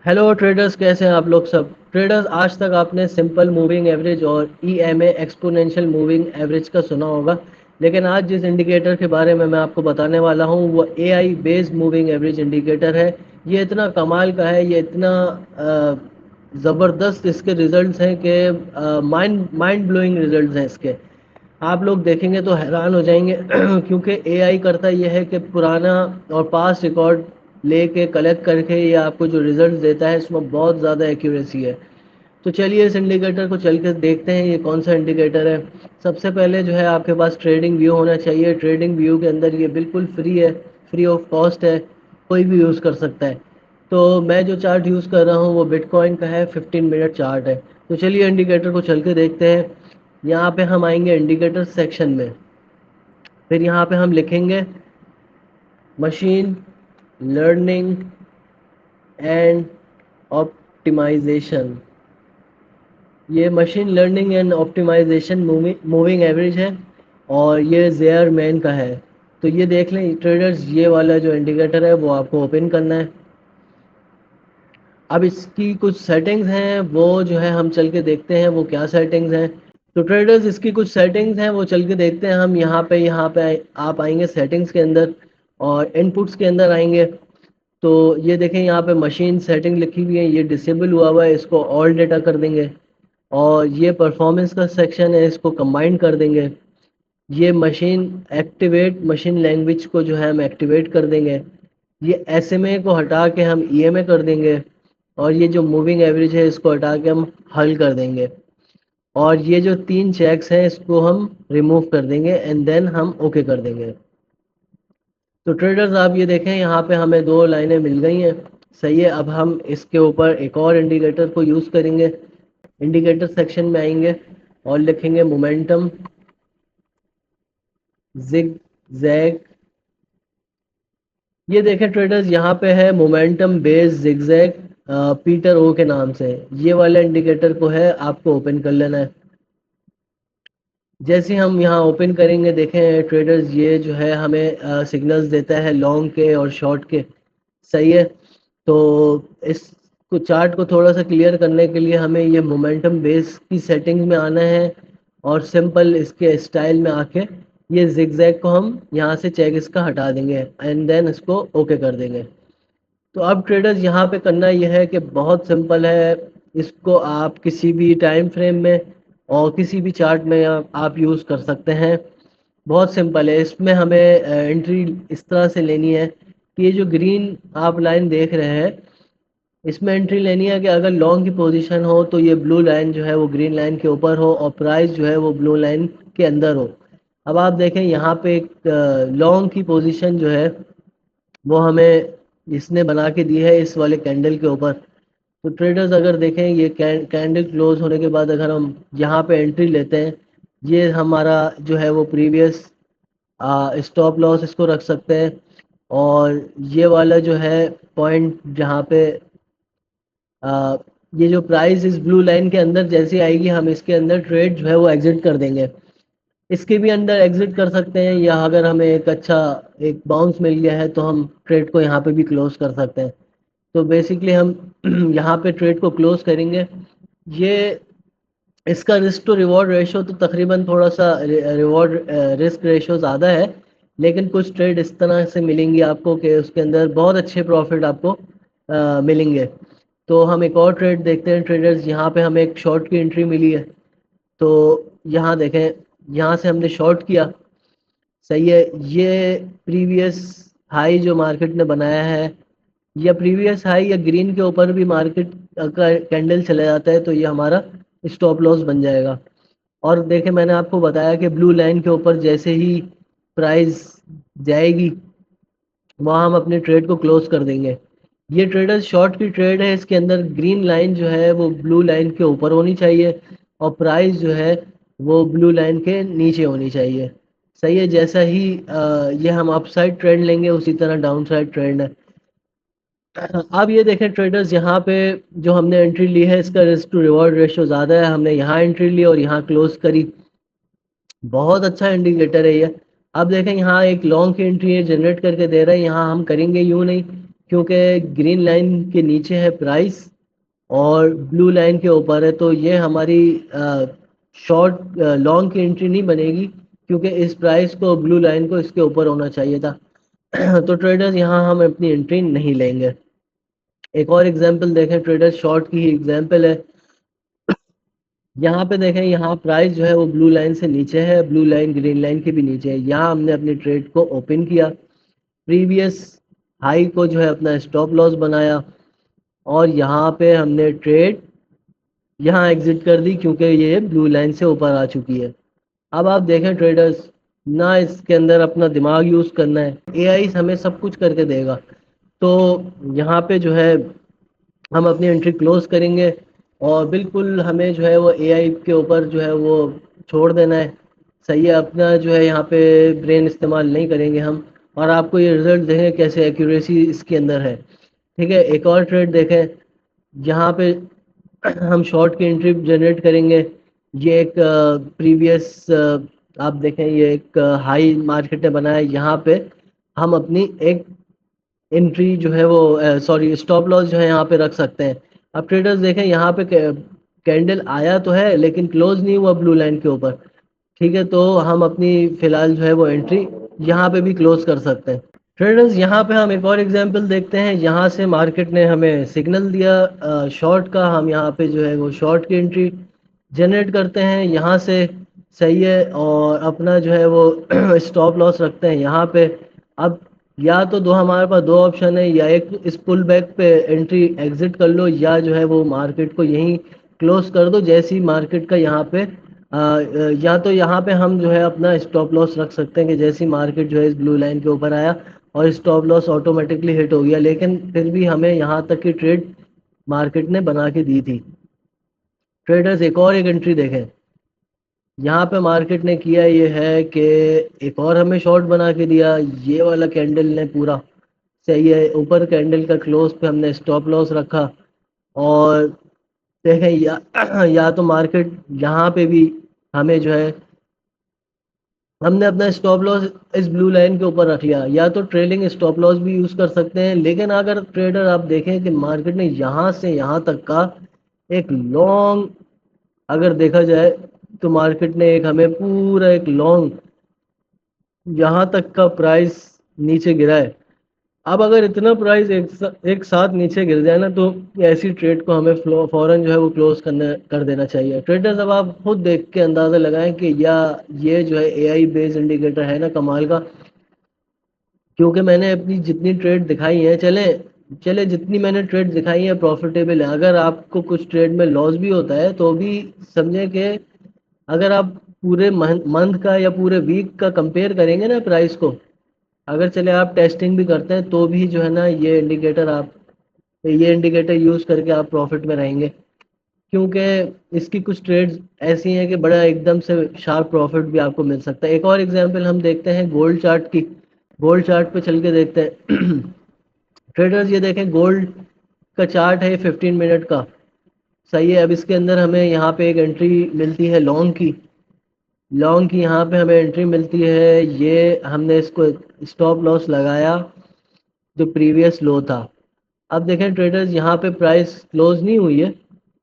Hello traders, कैसे हैं आप लोग सब। ट्रेडर्स, आज तक आपने सिंपल मूविंग एवरेज और ईएमए एक्सपोनेंशियल मूविंग एवरेज का सुना होगा, लेकिन आज जिस इंडिकेटर के बारे में मैं आपको बताने वाला हूं वो AI based moving average indicator है। ये इतना कमाल का है, ये इतना ज़बरदस्त इसके रिजल्ट्स हैं कि माइंड माइंड ब्लोइंग रिजल्ट्स हैं इसके। आप लोग देखेंगे तो हैरान हो जाएंगे क्योंकि एआई करता ये है कि पुराना और पास्ट रिकॉर्ड लेके कलेक्ट करके ये आपको जो रिजल्ट देता है इसमें बहुत ज़्यादा एक्यूरेसी है। तो चलिए इस इंडिकेटर को चल के देखते हैं ये कौन सा इंडिकेटर है। सबसे पहले जो है आपके पास ट्रेडिंग व्यू होना चाहिए। ट्रेडिंग व्यू के अंदर ये बिल्कुल फ्री है, फ्री ऑफ कॉस्ट है, कोई भी यूज़ कर सकता है। तो मैं जो चार्ट यूज़ कर रहा हूँ वो बिटकॉइन का है, 15 मिनट चार्ट है। तो चलिए इंडिकेटर को चल के देखते हैं। यहाँ पे हम आएंगे इंडिकेटर सेक्शन में, फिर यहाँ पे हम लिखेंगे मशीन लर्निंग एंड ऑप्टिमाइजेशन। ये machine learning and optimisation moving average है और ये जेयर मैन का है। तो ये देख लें ट्रेडर्स, ये वाला जो इंडिकेटर है वो आपको ओपन करना है। अब इसकी कुछ सेटिंग्स हैं, वो जो है हम चल के देखते हैं वो क्या सेटिंग्स हैं। तो ट्रेडर्स, इसकी कुछ सेटिंग्स हैं वो चल के देखते हैं हम। आप आएंगे सेटिंग्स के अंदर और इनपुट्स के अंदर आएंगे। तो ये देखें यहाँ पे मशीन सेटिंग लिखी हुई है, ये डिसेबल हुआ हुआ है, इसको ऑल डेटा कर देंगे। और ये परफॉर्मेंस का सेक्शन है, इसको कंबाइन कर देंगे। ये मशीन एक्टिवेट मशीन लैंग्वेज को जो है हम एक्टिवेट कर देंगे। ये एसएमए को हटा के हम ईएमए कर देंगे। और ये जो मूविंग एवरेज है इसको हटा के हम हल कर देंगे। और ये जो तीन चेक्स हैं इसको हम रिमूव कर देंगे एंड देन हम ओके कर देंगे। तो ट्रेडर्स, आप ये देखें यहाँ पे हमें दो लाइनें मिल गई हैं। सही है, अब हम इसके ऊपर एक और इंडिकेटर को यूज़ करेंगे। इंडिकेटर सेक्शन में आएंगे और लिखेंगे मोमेंटम जिग जैग। ये देखें ट्रेडर्स, यहाँ पे है मोमेंटम बेस जिगजैग पीटर ओ के नाम से। ये वाले इंडिकेटर को है आपको ओपन कर लेना है। जैसे हम यहाँ ओपन करेंगे देखें ट्रेडर्स, ये जो है हमें सिग्नल्स देता है लॉन्ग के और शॉर्ट के। सही है। तो इस को चार्ट को थोड़ा सा क्लियर करने के लिए हमें ये मोमेंटम बेस की सेटिंग्स में आना है और सिंपल इसके स्टाइल में आके ये जिगजैग को हम यहाँ से चेक इसका हटा देंगे एंड देन इसको ओके कर देंगे। तो अब ट्रेडर्स, यहाँ पे करना यह है कि बहुत सिंपल है। इसको आप किसी भी टाइम फ्रेम में और किसी भी चार्ट में आप यूज़ कर सकते हैं। बहुत सिंपल है। इसमें हमें एंट्री इस तरह से लेनी है कि ये जो ग्रीन आप लाइन देख रहे हैं इसमें एंट्री लेनी है कि अगर लॉन्ग की पोजीशन हो तो ये ब्लू लाइन जो है वो ग्रीन लाइन के ऊपर हो और प्राइस जो है वो ब्लू लाइन के अंदर हो। अब आप देखें यहाँ पे एक लॉन्ग की पोजीशन जो है वो हमें इसने बना के दी है इस वाले कैंडल के ऊपर। तो ट्रेडर्स, अगर देखें ये कैंडल क्लोज होने के बाद अगर हम यहाँ पे एंट्री लेते हैं, ये हमारा जो है वो प्रीवियस स्टॉप लॉस इसको रख सकते हैं। और ये वाला जो है पॉइंट जहाँ पे आ, ये जो प्राइस इस ब्लू लाइन के अंदर जैसे आएगी हम इसके अंदर ट्रेड जो है वो एग्जिट कर देंगे। इसके भी अंदर एग्जिट कर सकते हैं, या अगर हमें एक अच्छा एक बाउंस मिल गया है तो हम ट्रेड को यहाँ पे भी क्लोज कर सकते हैं। तो बेसिकली हम यहाँ पे ट्रेड को क्लोज करेंगे। ये इसका रिस्क टू रिवॉर्ड रेशो तो तकरीबन थोड़ा सा रिवॉर्ड रिस्क रेशो ज़्यादा है, लेकिन कुछ ट्रेड इस तरह से मिलेंगी आपको कि उसके अंदर बहुत अच्छे प्रॉफिट आपको मिलेंगे। तो हम एक और ट्रेड देखते हैं ट्रेडर्स। यहाँ पे हमें एक शॉर्ट की एंट्री मिली है। तो यहाँ देखें, यहाँ से हमने शॉर्ट किया। सही है। ये प्रीवियस हाई जो मार्केट ने बनाया है, या प्रीवियस हाई या ग्रीन के ऊपर भी मार्केट का कैंडल चला जाता है तो ये हमारा स्टॉप लॉस बन जाएगा। और देखें, मैंने आपको बताया कि ब्लू लाइन के ऊपर जैसे ही प्राइस जाएगी वहाँ हम अपने ट्रेड को क्लोज कर देंगे। ये ट्रेडर्स शॉर्ट की ट्रेड है, इसके अंदर ग्रीन लाइन जो है वो ब्लू लाइन के ऊपर होनी चाहिए और प्राइस जो है वो ब्लू लाइन के नीचे होनी चाहिए। सही है। जैसा ही ये हम अपसाइड ट्रेंड लेंगे उसी तरह डाउन साइड ट्रेंड है। अब ये देखें ट्रेडर्स, यहाँ पे जो हमने एंट्री ली है इसका रिस्क टू रिवॉर्ड रेशो ज़्यादा है। हमने यहाँ एंट्री ली और यहाँ क्लोज करी। बहुत अच्छा इंडिकेटर है ये। अब देखें यहाँ एक लॉन्ग की एंट्री है जनरेट करके दे रहा है, यहाँ हम करेंगे यूँ नहीं क्योंकि ग्रीन लाइन के नीचे है प्राइस और ब्लू लाइन के ऊपर है, तो ये हमारी शॉर्ट लॉन्ग की एंट्री नहीं बनेगी, क्योंकि इस प्राइस को ब्लू लाइन को इसके ऊपर होना चाहिए था। तो ट्रेडर्स यहाँ हम अपनी एंट्री नहीं लेंगे। एक और एग्जांपल देखें, ट्रेडर्स शॉर्ट की ही एग्जांपल है। यहाँ पे देखें, यहाँ प्राइस जो है वो ब्लू लाइन से नीचे है, ब्लू लाइन ग्रीन लाइन के भी नीचे है। यहाँ हमने अपनी ट्रेड को ओपन किया, प्रीवियस हाई को जो है अपना स्टॉप लॉस बनाया और यहाँ पे हमने ट्रेड यहाँ एग्जिट कर दी, क्योंकि ये ब्लू लाइन से ऊपर आ चुकी है। अब आप देखें ट्रेडर्स, ना इसके अंदर अपना दिमाग यूज़ करना है, एआई हमें सब कुछ करके देगा। तो यहाँ पे जो है हम अपनी एंट्री क्लोज करेंगे और बिल्कुल हमें जो है वो एआई के ऊपर जो है वो छोड़ देना है। सही है, अपना जो है यहाँ पे ब्रेन इस्तेमाल नहीं करेंगे हम, और आपको ये रिजल्ट देखें कैसे एक्यूरेसी इसके अंदर है। ठीक है, एक और ट्रेड देखें, यहाँ पे हम शॉर्ट की एंट्री जनरेट करेंगे। ये एक प्रीवियस आप देखें, ये एक हाई मार्केट ने बनाया, यहाँ पे हम अपनी एक एंट्री जो है वो सॉरी स्टॉप लॉस जो है यहाँ पे रख सकते हैं। अब ट्रेडर्स देखें, यहाँ पे कैंडल आया तो है लेकिन क्लोज नहीं हुआ ब्लू लाइन के ऊपर। ठीक है, तो हम अपनी फिलहाल जो है वो एंट्री यहाँ पे भी क्लोज कर सकते हैं। ट्रेडर्स यहाँ पे हम एक और एग्जांपल देखते हैं। यहाँ से मार्केट ने हमें सिग्नल दिया शॉर्ट का, हम यहाँ पे जो है वो शॉर्ट की एंट्री जनरेट करते हैं यहाँ से। सही है, और अपना जो है वो स्टॉप लॉस रखते हैं यहाँ पे। अब या तो दो हमारे पास दो ऑप्शन है, या एक इस पुल बैक पे एंट्री एग्जिट कर लो, या जो है वो मार्केट को यहीं क्लोज कर दो जैसी मार्केट का यहाँ पे या तो यहाँ पे हम जो है अपना स्टॉप लॉस रख सकते हैं कि जैसी मार्केट जो है इस ब्लू लाइन के ऊपर आया और स्टॉप लॉस ऑटोमेटिकली हिट हो गया, लेकिन फिर भी हमें यहाँ तक की ट्रेड मार्केट ने बना के दी थी। ट्रेडर्स एक और एक एंट्री देखें, यहाँ पे मार्केट ने किया ये है कि एक और हमें शॉर्ट बना के दिया। ये वाला कैंडल ने पूरा सही है, ऊपर कैंडल का क्लोज पे हमने स्टॉप लॉस रखा और देखें या तो मार्केट यहाँ पे भी हमें जो है हमने अपना स्टॉप लॉस इस ब्लू लाइन के ऊपर रख लिया, या तो ट्रेलिंग स्टॉप लॉस भी यूज़ कर सकते हैं। लेकिन अगर ट्रेडर आप देखें कि मार्केट ने यहाँ से यहाँ तक का एक लॉन्ग अगर देखा जाए, तो मार्केट ने एक हमें पूरा एक लॉन्ग यहाँ तक का प्राइस नीचे गिरा है। अब अगर इतना प्राइस एक साथ नीचे गिर जाए ना, तो ऐसी ट्रेड को हमें फौरन जो है वो क्लोज कर देना चाहिए। ट्रेडर्स, अब आप खुद देख के अंदाज़ा लगाएं कि या ये जो है एआई बेस्ड इंडिकेटर है ना कमाल का। क्योंकि मैंने अपनी जितनी ट्रेड दिखाई है, चले चले जितनी मैंने ट्रेड दिखाई है प्रॉफिटेबल है। अगर आपको कुछ ट्रेड में लॉस भी होता है तो भी समझें कि अगर आप पूरे मंथ का या पूरे वीक का कंपेयर करेंगे ना प्राइस को, अगर चले आप टेस्टिंग भी करते हैं तो भी जो है ना ये इंडिकेटर यूज़ करके आप प्रॉफिट में रहेंगे। क्योंकि इसकी कुछ ट्रेड्स ऐसी हैं कि बड़ा एकदम से शार्प प्रॉफिट भी आपको मिल सकता है। एक और एग्जांपल हम देखते हैं गोल्ड चार्ट की। गोल्ड चार्ट पे चल के देखते हैं। ट्रेडर्स, ये देखें गोल्ड का चार्ट है 15 मिनट का। सही है, अब इसके अंदर हमें यहाँ पे एक एंट्री मिलती है लॉन्ग की यहाँ पे हमें एंट्री मिलती है। ये हमने इसको स्टॉप लॉस लगाया जो प्रीवियस लो था। अब देखें ट्रेडर्स, यहाँ पे प्राइस क्लोज नहीं हुई है,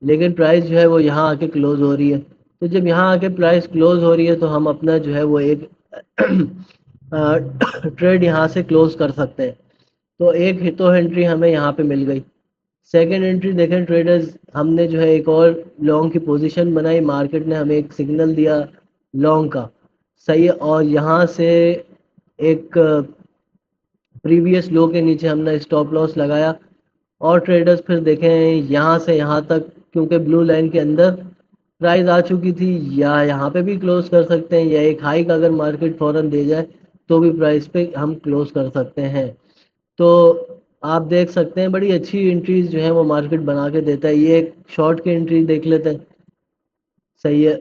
लेकिन प्राइस जो है वो यहाँ आके क्लोज हो रही है। तो जब यहाँ आके प्राइस क्लोज हो रही है तो हम अपना जो है वो एक ट्रेड यहाँ से क्लोज कर सकते हैं। तो एक हितो एंट्री हमें यहाँ पे मिल गई। सेकेंड एंट्री देखें ट्रेडर्स, हमने जो है एक और लॉन्ग की पोजीशन बनाई, मार्केट ने हमें एक सिग्नल दिया लॉन्ग का। सही है, और यहाँ से एक प्रीवियस लो के नीचे हमने स्टॉप लॉस लगाया। और ट्रेडर्स फिर देखें यहाँ से यहाँ तक, क्योंकि ब्लू लाइन के अंदर प्राइस आ चुकी थी, या यहाँ पे भी क्लोज कर सकते हैं, या एक हाई का अगर मार्केट फौरन दे जाए तो भी प्राइस पे हम क्लोज कर सकते हैं। तो आप देख सकते हैं बड़ी अच्छी एंट्रीज जो है वो मार्केट बना के देता है। ये एक शॉर्ट की एंट्री देख लेते हैं। सही है,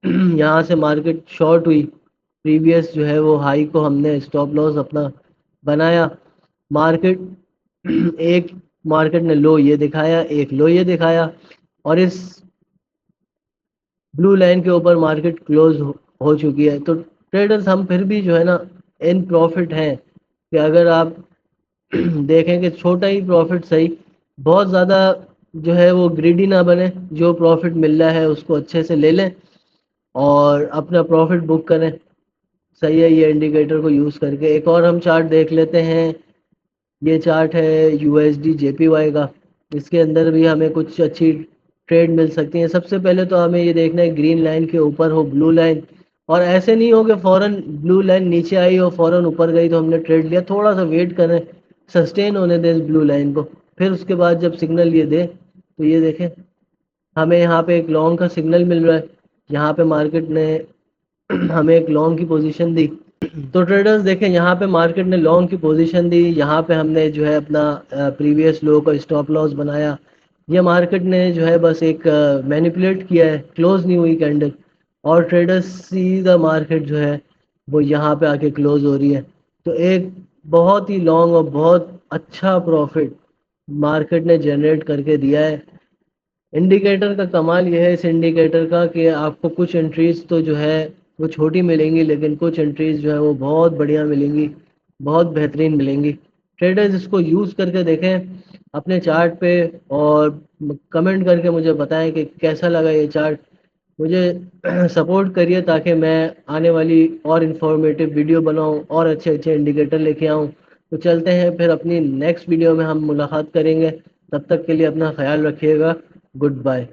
यहाँ से मार्केट शॉर्ट हुई, प्रीवियस जो है वो हाई को हमने स्टॉप लॉस अपना बनाया। मार्केट एक मार्केट ने लो ये दिखाया, एक लो ये दिखाया, और इस ब्लू लाइन के ऊपर मार्केट क्लोज हो चुकी है। तो ट्रेडर्स हम फिर भी जो है ना इन प्रॉफिट हैं कि अगर आप देखें कि छोटा ही प्रॉफिट सही, बहुत ज़्यादा जो है वो ग्रीडी ना बने, जो प्रॉफिट मिल रहा है उसको अच्छे से ले लें और अपना प्रॉफिट बुक करें। सही है, ये इंडिकेटर को यूज़ करके एक और हम चार्ट देख लेते हैं। ये चार्ट है यूएसडी जेपीवाई का। इसके अंदर भी हमें कुछ अच्छी ट्रेड मिल सकती है। सबसे पहले तो हमें ये देखना है ग्रीन लाइन के ऊपर हो ब्लू लाइन, और ऐसे नहीं हो कि फौरन ब्लू लाइन नीचे आई और फौरन ऊपर गई तो हमने ट्रेड लिया। थोड़ा सा वेट करें, सस्टेन होने दें इस ब्लू लाइन को, फिर उसके बाद जब सिग्नल ये दे तो ये देखें हमें यहाँ पे एक लॉन्ग का सिग्नल मिल रहा है। यहाँ पे मार्केट ने हमें एक लॉन्ग की पोजीशन दी। तो ट्रेडर्स देखें यहाँ पे मार्केट ने लॉन्ग की पोजीशन दी, यहाँ पे हमने जो है अपना प्रीवियस लो का स्टॉप लॉस बनाया। ये मार्केट ने जो है बस एक मैनिपुलेट किया है, क्लोज नहीं हुई कैंडल, और ट्रेडर्स सीधा मार्केट जो है वो यहाँ पे आके क्लोज हो रही है। तो एक बहुत ही लॉन्ग और बहुत अच्छा प्रॉफिट मार्केट ने जनरेट करके दिया है। इंडिकेटर का कमाल ये है इस इंडिकेटर का कि आपको कुछ एंट्रीज तो जो है वो छोटी मिलेंगी, लेकिन कुछ एंट्रीज जो है वो बहुत बढ़िया मिलेंगी, बहुत बेहतरीन मिलेंगी। ट्रेडर्स इसको यूज़ करके देखें अपने चार्ट पे, और कमेंट करके मुझे बताएं कि कैसा लगा ये चार्ट। मुझे सपोर्ट करिए ताकि मैं आने वाली और इन्फॉर्मेटिव वीडियो बनाऊं और अच्छे अच्छे इंडिकेटर लेके आऊं। तो चलते हैं फिर अपनी नेक्स्ट वीडियो में हम मुलाकात करेंगे। तब तक के लिए अपना ख्याल रखिएगा। Good bye.